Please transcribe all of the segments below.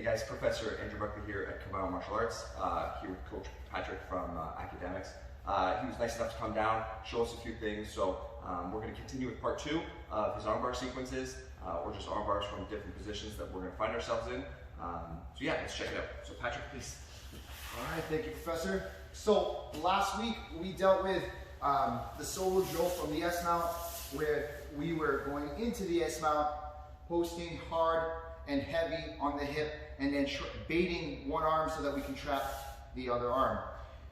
guys, Professor Andrew Buckley here at Cavalo Martial Arts, here with Coach Patrick from Academix. He was nice enough to come down, show us a few things, so we're going to continue with part 2 of his armbar sequences, or just armbars from different positions that we're going to find ourselves in. So yeah, let's check it out. So Patrick, please. All right, thank you, Professor. So last week we dealt with the solo drill from the S-mount, where we were going into the S-mount, posting hard and heavy on the hip, and then baiting one arm so that we can trap the other arm.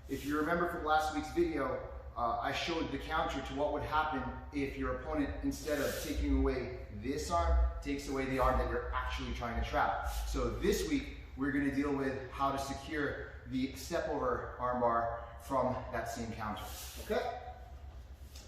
If you remember from last week's video, I showed the counter to what would happen if your opponent, instead of taking away this arm, takes away the arm that you're actually trying to trap. So this week, we're going to deal with how to secure the step over armbar from that same counter, okay?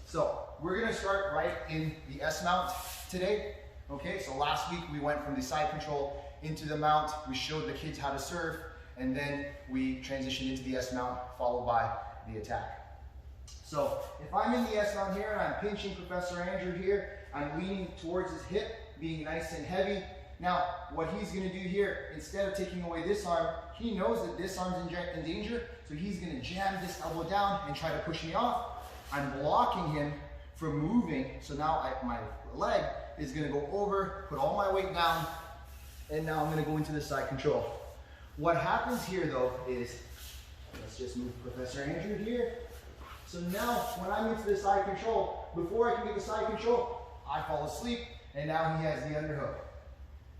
So we're going to start right in the S mount today, okay? So last week we went from the side control into the mount, we showed the kids how to serve, and then we transitioned into the S mount followed by the attack. So if I'm in the S mount here and I'm pinching Professor Andrew here, I'm leaning towards his hip, being nice and heavy. Now, what he's going to do here, instead of taking away this arm, he knows that this arm's in danger, so he's going to jam this elbow down and try to push me off. I'm blocking him from moving, so now my leg is going to go over, put all my weight down, and now I'm going to go into the side control. What happens here, though, is, let's just move Professor Andrew here. So now, when I'm into the side control, before I can get the side control, I fall asleep, and now he has the underhook.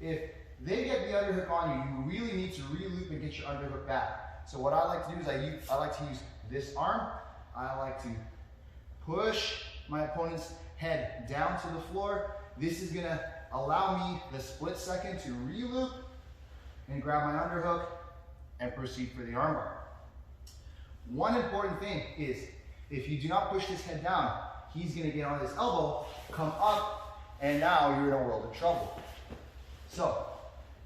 If they get the underhook on you, you really need to re-loop and get your underhook back. So what I like to do is I like to use this arm. I like to push my opponent's head down to the floor. This is going to allow me the split second to re-loop and grab my underhook and proceed for the armbar. One important thing is, if you do not push his head down, he's going to get on his elbow, come up, and now you're in a world of trouble. So,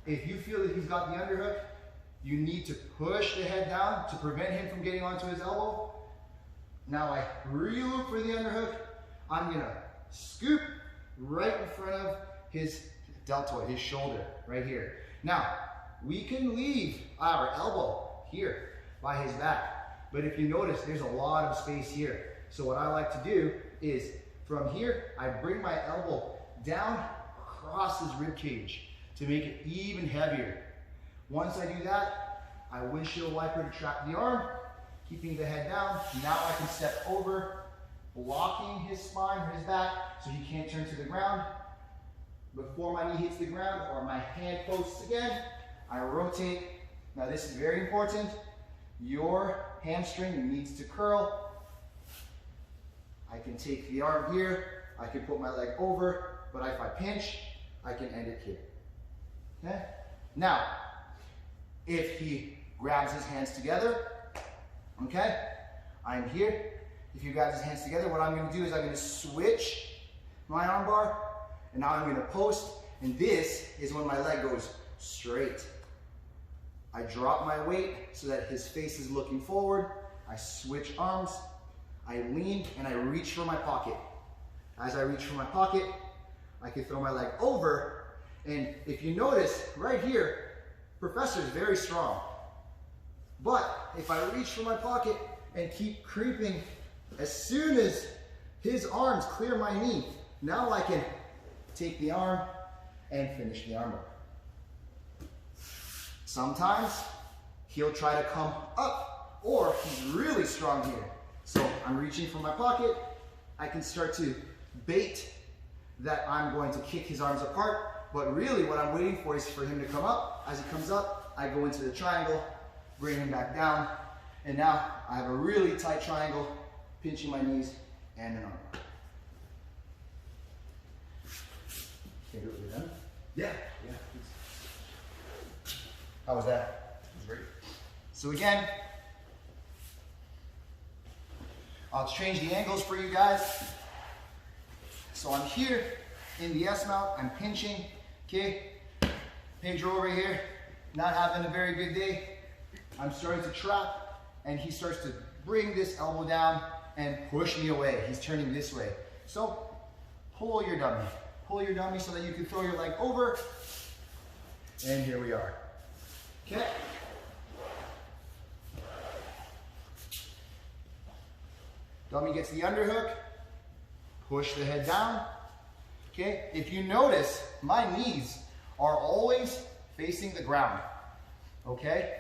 if you feel that he's got the underhook, you need to push the head down to prevent him from getting onto his elbow. Now I re-loop for the underhook. I'm going to scoop right in front of his deltoid, his shoulder, right here. Now, we can leave our elbow here by his back, but if you notice, there's a lot of space here. So what I like to do is, from here, I bring my elbow down across his rib cage to make it even heavier. Once I do that, I windshield wiper to trap the arm, keeping the head down. Now I can step over, blocking his spine or his back so he can't turn to the ground. Before my knee hits the ground or my hand posts again, I rotate. Now this is very important. Your hamstring needs to curl. I can take the arm here, I can put my leg over, but if I pinch, I can end it here. Okay? Now, if he grabs his hands together, okay, I'm here. If he grabs his hands together, what I'm going to do is I'm going to switch my armbar, and now I'm going to post, and this is when my leg goes straight. I drop my weight so that his face is looking forward. I switch arms, I lean, and I reach for my pocket. As I reach for my pocket, I can throw my leg over, and if you notice, right here, Professor is very strong. But if I reach for my pocket and keep creeping, as soon as his arms clear my knee, now I can take the arm and finish the armbar. Sometimes he'll try to come up, or he's really strong here. So I'm reaching for my pocket, I can start to bait that I'm going to kick his arms apart, but really what I'm waiting for is for him to come up. As he comes up, I go into the triangle, bring him back down, and now I have a really tight triangle, pinching my knees and an arm. Can you do it with them? Yeah. How was that? It was great. So again, I'll change the angles for you guys. So I'm here in the S mount, I'm pinching, okay? Pedro over here, not having a very good day. I'm starting to trap, and he starts to bring this elbow down and push me away. He's turning this way. So pull your dummy so that you can throw your leg over, and here we are. Okay. Dummy gets the underhook, push the head down. Okay, if you notice, my knees are always facing the ground. Okay,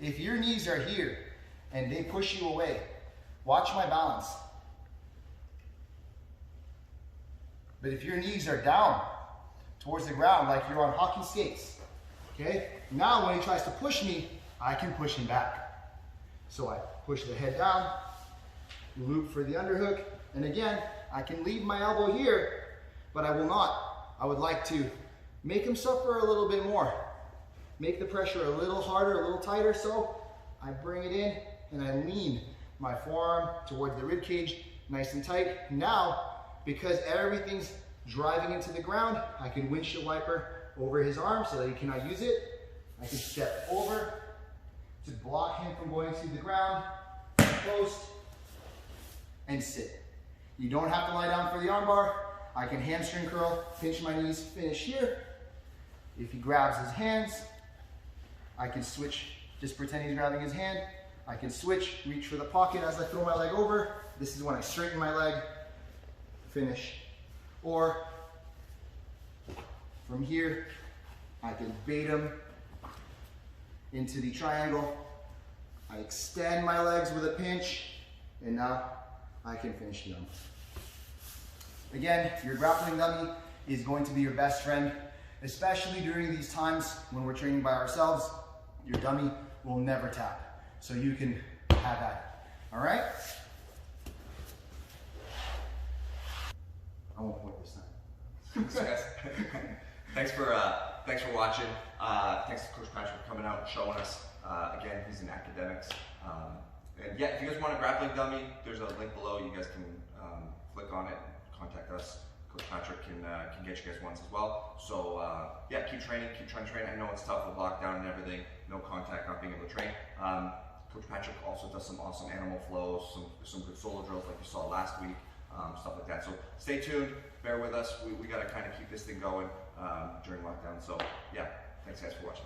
if your knees are here and they push you away, watch my balance. But if your knees are down towards the ground like you're on hockey skates, okay, now when he tries to push me, I can push him back. So I push the head down, loop for the underhook, and again, I can leave my elbow here, but I will not. I would like to make him suffer a little bit more. Make the pressure a little harder, a little tighter, so I bring it in and I lean my forearm towards the rib cage, nice and tight. Now, because everything's driving into the ground, I can windshield wiper over his arm so that he cannot use it. I can step over to block him from going to the ground, post, and sit. You don't have to lie down for the armbar. I can hamstring curl, pinch my knees, finish here. If he grabs his hands, I can switch, just pretend he's grabbing his hand. I can switch, reach for the pocket as I throw my leg over. This is when I straighten my leg, finish. Or from here, I can bait him into the triangle. I extend my legs with a pinch, and now I can finish the arm. Again, your grappling dummy is going to be your best friend, especially during these times when we're training by ourselves. Your dummy will never tap, so you can have at it. All right? I won't point this time. Thanks, guys. Thanks for watching. Thanks to Coach Patrick for coming out and showing us. Again, he's in Academix. And yeah, if you guys want a grappling dummy, there's a link below. You guys can click on it and contact us. Coach Patrick can get you guys ones as well. So yeah, keep training, keep trying to train. I know it's tough with lockdown and everything, no contact, not being able to train. Coach Patrick also does some awesome animal flows, some good solo drills like you saw last week, stuff like that. So stay tuned, bear with us. We got to kind of keep this thing going during lockdown. So yeah, thanks guys for watching.